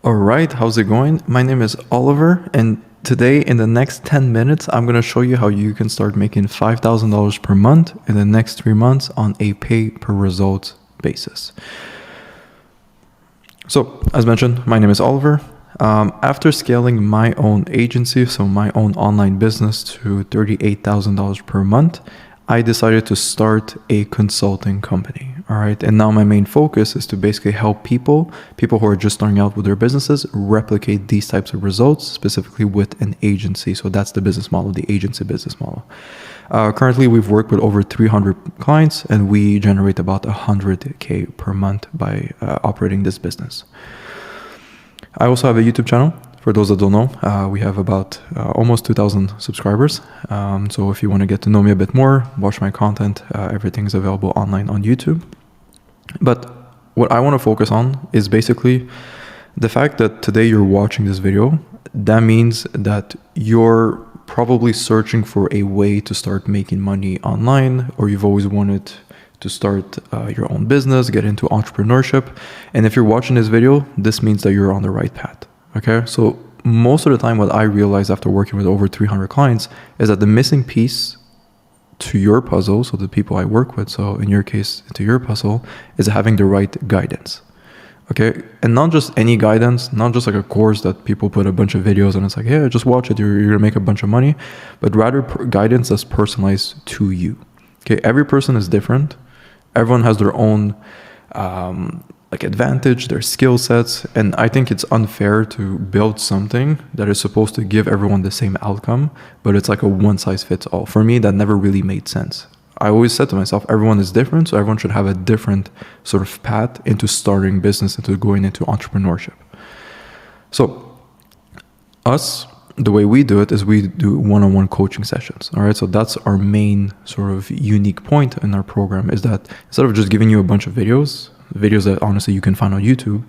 All right, how's it going? My name is Oliver, and today in the next 10 minutes, I'm going to show you how you can start making $5,000 per month in the next 3 months on a pay per result basis. So, as mentioned, my name is Oliver. After scaling my own agency, so my own online business to $38,000 per month, I decided to start a consulting company. All right. And now my main focus is to basically help people who are just starting out with their businesses, replicate these types of results, specifically with an agency. So that's the business model, the agency business model. Currently, we've worked with over 300 clients and we generate about $100K per month by operating this business. I also have a YouTube channel. For those that don't know, we have about almost 2,000 subscribers. So if you want to get to know me a bit more, watch my content, everything is available online on YouTube. But what I want to focus on is basically the fact that today you're watching this video. That means that you're probably searching for a way to start making money online, or you've always wanted to start your own business, get into entrepreneurship. And if you're watching this video, this means that you're on the right path. Okay, so most of the time what I realized after working with over 300 clients is that the missing piece to your puzzle, so the people I work with, so in your case, to your puzzle, is having the right guidance. Okay, and not just any guidance, not just like a course that people put a bunch of videos and it's like, yeah, just watch it, you're gonna make a bunch of money, but rather guidance that's personalized to you. Okay, every person is different. Everyone has their own advantage, their skill sets, and I think it's unfair to build something that is supposed to give everyone the same outcome, but it's like a one size fits all. For me, that never really made sense. I always said to myself, everyone is different, so everyone should have a different sort of path into starting business, into going into entrepreneurship. So us, the way we do it is we do one-on-one coaching sessions. All right. So that's our main sort of unique point in our program, is that instead of just giving you a bunch of videos that honestly you can find on YouTube,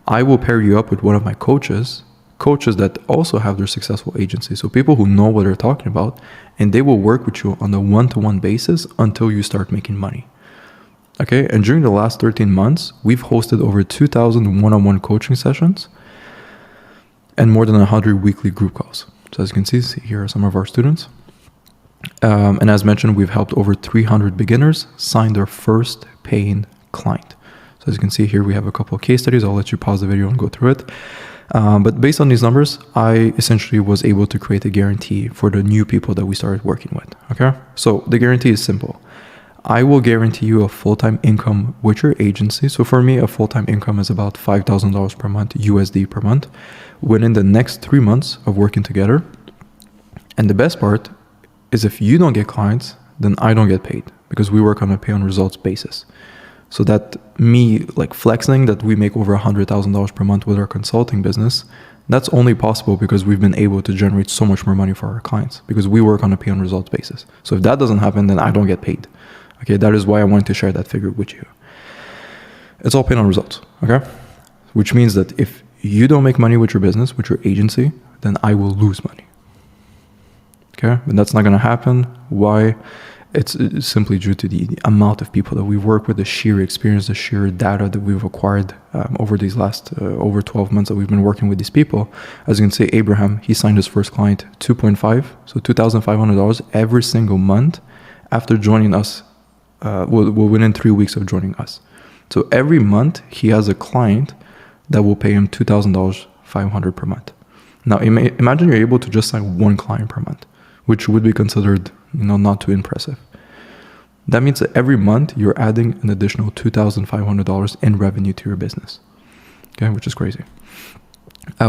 I will pair you up with one of my coaches that also have their successful agency. So people who know what they're talking about, and they will work with you on a one-to-one basis until you start making money. Okay. And during the last 13 months, we've hosted over 2,000 one-on-one coaching sessions and more than 100 weekly group calls. So as you can see, here are some of our students. And as mentioned, we've helped over 300 beginners sign their first paying client. So as you can see here, we have a couple of case studies. I'll let you pause the video and go through it. But based on these numbers, I essentially was able to create a guarantee for the new people that we started working with. Okay. So the guarantee is simple. I will guarantee you a full-time income with your agency. So for me, a full-time income is about $5,000 per month, USD per month, within the next 3 months of working together. And the best part is if you don't get clients, then I don't get paid, because we work on a pay on results basis. So that me like flexing that we make over $100,000 per month with our consulting business, that's only possible because we've been able to generate so much more money for our clients, because we work on a pay on results basis. So if that doesn't happen, then I don't get paid. Okay, that is why I wanted to share that figure with you. It's all paid on results, okay? Which means that if you don't make money with your business, with your agency, then I will lose money. Okay, and that's not gonna happen. Why? It's simply due to the amount of people that we work with, the sheer experience, the sheer data that we've acquired over these last over 12 months that we've been working with these people. As you can see, Abraham, he signed his first client, 2.5, so $2,500 every single month after joining us. Within 3 weeks of joining us. So every month he has a client that will pay him $2,500 per month. Now imagine you're able to just sign one client per month, which would be considered, not too impressive. That means that every month you're adding an additional $2,500 in revenue to your business. Okay, which is crazy.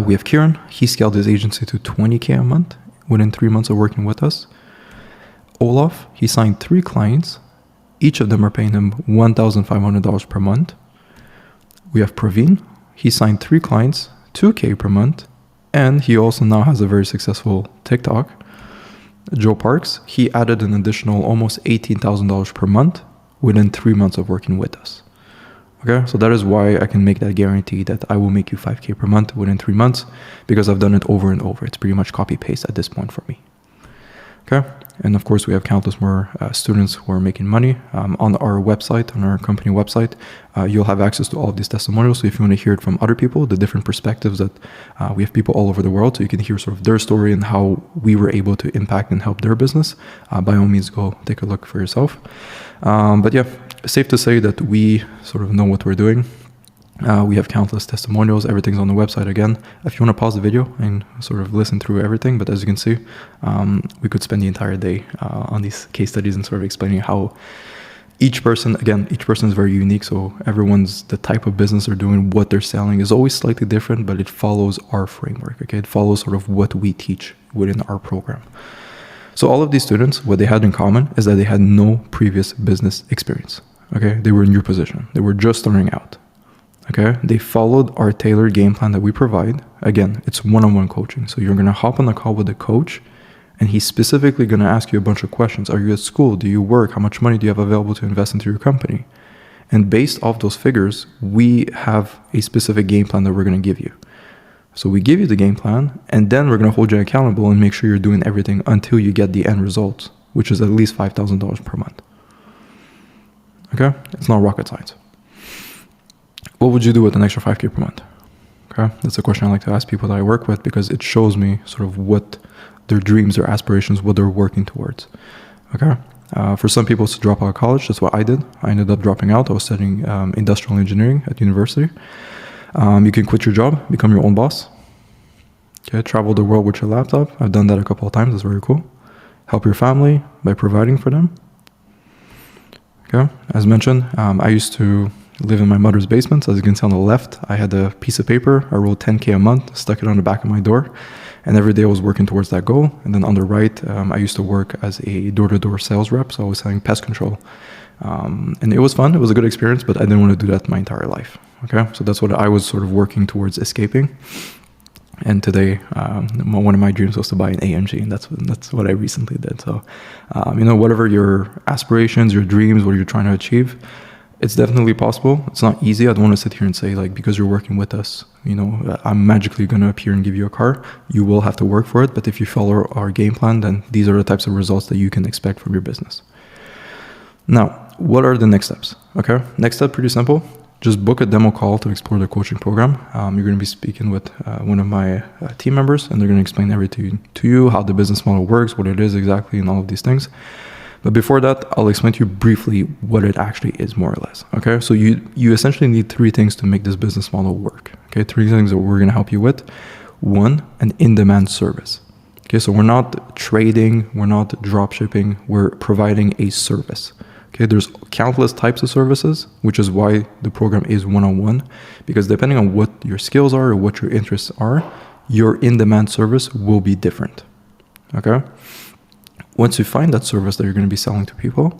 We have Kieran. He scaled his agency to $20K a month within 3 months of working with us. Olaf, he signed 3 clients. Each of them are paying him $1,500 per month. We have Praveen. He signed 3 clients, $2K per month, and he also now has a very successful TikTok. Joe Parks, he added an additional almost $18,000 per month within 3 months of working with us. Okay, so that is why I can make that guarantee that I will make you $5K per month within 3 months, because I've done it over and over. It's pretty much copy paste at this point for me. Okay. And of course, we have countless more students who are making money. On our website, on our company website, you'll have access to all of these testimonials. So if you want to hear it from other people, the different perspectives that we have people all over the world, so you can hear sort of their story and how we were able to impact and help their business, by all means, go take a look for yourself. But yeah, safe to say that we sort of know what we're doing. We have countless testimonials. Everything's on the website again. If you want to pause the video and sort of listen through everything, but as you can see, we could spend the entire day on these case studies and sort of explaining how each person is very unique. So everyone's, the type of business they're doing, what they're selling is always slightly different, but it follows our framework. Okay, it follows sort of what we teach within our program. So all of these students, what they had in common is that they had no previous business experience. Okay, they were in your position. They were just starting out. Okay, they followed our tailored game plan that we provide. Again, it's one-on-one coaching. So you're going to hop on the call with the coach, and he's specifically going to ask you a bunch of questions. Are you at school? Do you work? How much money do you have available to invest into your company? And based off those figures, we have a specific game plan that we're going to give you. So we give you the game plan, and then we're going to hold you accountable and make sure you're doing everything until you get the end result, which is at least $5,000 per month. Okay, it's not rocket science. What would you do with an extra 5K per month? Okay, that's a question I like to ask people that I work with, because it shows me sort of what their dreams, their aspirations, what they're working towards. Okay, for some people it's to drop out of college. That's what I did. I ended up dropping out. I was studying industrial engineering at university. You can quit your job, become your own boss. Okay, travel the world with your laptop. I've done that a couple of times. That's very cool. Help your family by providing for them. Okay, as mentioned, I used to live in my mother's basement. As you can see on the left, I had a piece of paper. I wrote 10K a month, stuck it on the back of my door, and every day I was working towards that goal. And then on the right, I used to work as a door-to-door sales rep, so I was selling pest control. And it was fun. It was a good experience, but I didn't want to do that my entire life. Okay, so that's what I was sort of working towards escaping. And today, one of my dreams was to buy an AMG, and that's what I recently did. So, whatever your aspirations, your dreams, what you're trying to achieve, it's definitely possible. It's not easy. I don't want to sit here and say, like, because you're working with us, I'm magically going to appear and give you a car. You will have to work for it. But if you follow our game plan, then these are the types of results that you can expect from your business. Now, what are the next steps? Okay. Next step, pretty simple. Just book a demo call to explore the coaching program. You're going to be speaking with one of my team members, and they're going to explain everything to you, how the business model works, what it is exactly, and all of these things. But before that, I'll explain to you briefly what it actually is, more or less. Okay, so you essentially need three things to make this business model work. Okay, three things that we're going to help you with. One, an in-demand service. Okay, so we're not trading, we're not drop shipping, we're providing a service. Okay, there's countless types of services, which is why the program is one-on-one, because depending on what your skills are or what your interests are, your in-demand service will be different. Okay. Once you find that service that you're going to be selling to people,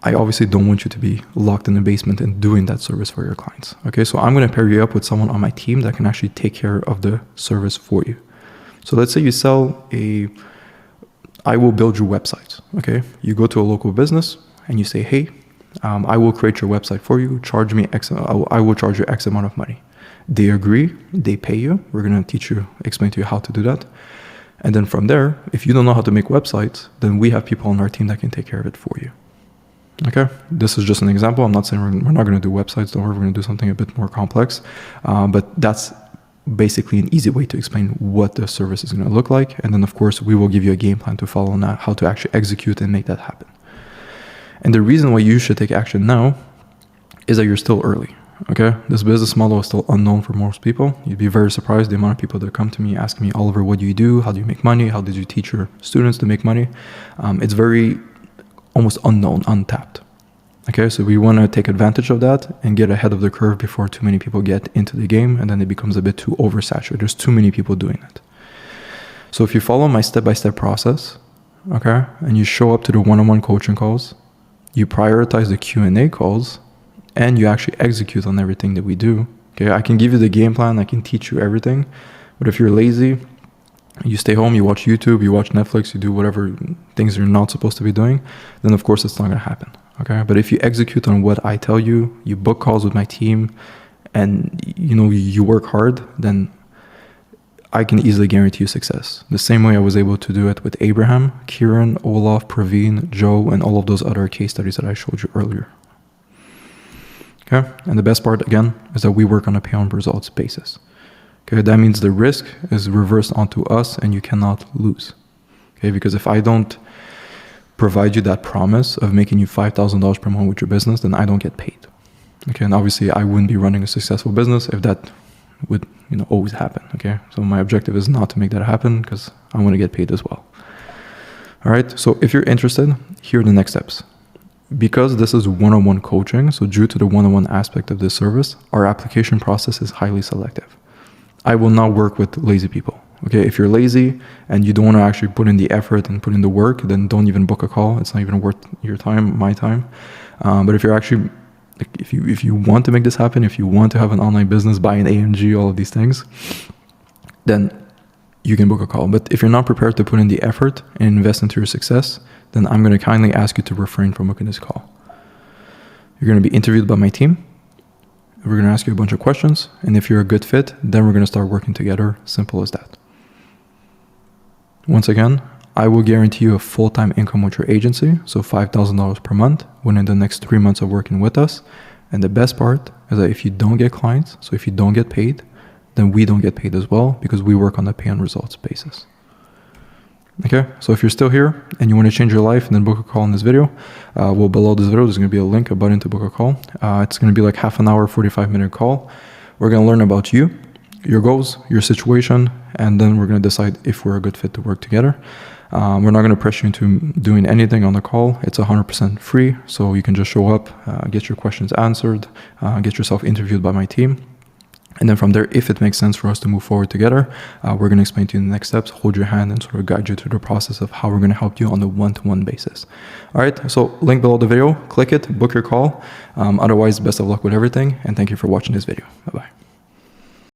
I obviously don't want you to be locked in the basement and doing that service for your clients. Okay, so I'm going to pair you up with someone on my team that can actually take care of the service for you. So let's say you sell I will build your website. Okay, you go to a local business and you say, hey, I will create your website for you. Charge me X. I will charge you X amount of money. They agree. They pay you. We're going to explain to you how to do that. And then from there, if you don't know how to make websites, then we have people on our team that can take care of it for you. Okay, this is just an example. I'm not saying we're not going to do websites. Don't worry, we're going to do something a bit more complex. But that's basically an easy way to explain what the service is going to look like. And then, of course, we will give you a game plan to follow on that, how to actually execute and make that happen. And the reason why you should take action now is that you're still early. Okay, this business model is still unknown for most people. You'd be very surprised the amount of people that come to me asking me, Oliver, what do you do? How do you make money? How did you teach your students to make money? It's very almost unknown, untapped. Okay, so we want to take advantage of that and get ahead of the curve before too many people get into the game, and then it becomes a bit too oversaturated. There's too many people doing it. So if you follow my step-by-step process, okay, and you show up to the one-on-one coaching calls, you prioritize the Q&A calls, and you actually execute on everything that we do. Okay, I can give you the game plan, I can teach you everything, but if you're lazy, you stay home, you watch YouTube, you watch Netflix, you do whatever things you're not supposed to be doing, then of course it's not going to happen. Okay, but if you execute on what I tell you, you book calls with my team, and you work hard, then I can easily guarantee you success. The same way I was able to do it with Abraham, Kieran, Olaf, Praveen, Joe, and all of those other case studies that I showed you earlier. Okay, and the best part again is that we work on a pay on results basis. Okay, that means the risk is reversed onto us and you cannot lose. Okay, because if I don't provide you that promise of making you $5,000 per month with your business, then I don't get paid. Okay, and obviously I wouldn't be running a successful business if that would always happen. Okay, so my objective is not to make that happen because I want to get paid as well. All right, so if you're interested, here are the next steps. Because this is one-on-one coaching, so due to the one-on-one aspect of this service, our application process is highly selective. I will not work with lazy people. Okay, if you're lazy and you don't want to actually put in the effort and put in the work, then don't even book a call. It's not even worth your time, my time. But if you're actually, if you want to make this happen, if you want to have an online business, buy an AMG, all of these things, then you can book a call. But if you're not prepared to put in the effort and invest into your success, then I'm going to kindly ask you to refrain from booking this call. You're going to be interviewed by my team. We're going to ask you a bunch of questions. And if you're a good fit, then we're going to start working together. Simple as that. Once again, I will guarantee you a full-time income with your agency, so $5,000 per month within the next 3 months of working with us. And the best part is that if you don't get clients, so if you don't get paid, then we don't get paid as well because we work on a pay on results basis. Okay, so if you're still here and you want to change your life, then book a call in this video. Well, below this video, there's going to be a link, a button to book a call. It's going to be like half an hour, 45-minute call. We're going to learn about you, your goals, your situation, and then we're going to decide if we're a good fit to work together. We're not going to pressure you into doing anything on the call. It's 100% free, so you can just show up, get your questions answered, get yourself interviewed by my team. And then from there, if it makes sense for us to move forward together, we're going to explain to you the next steps, hold your hand, and sort of guide you through the process of how we're going to help you on the one-to-one basis. All right, so link below the video, click it, book your call. Otherwise, best of luck with everything, and thank you for watching this video. Bye-bye.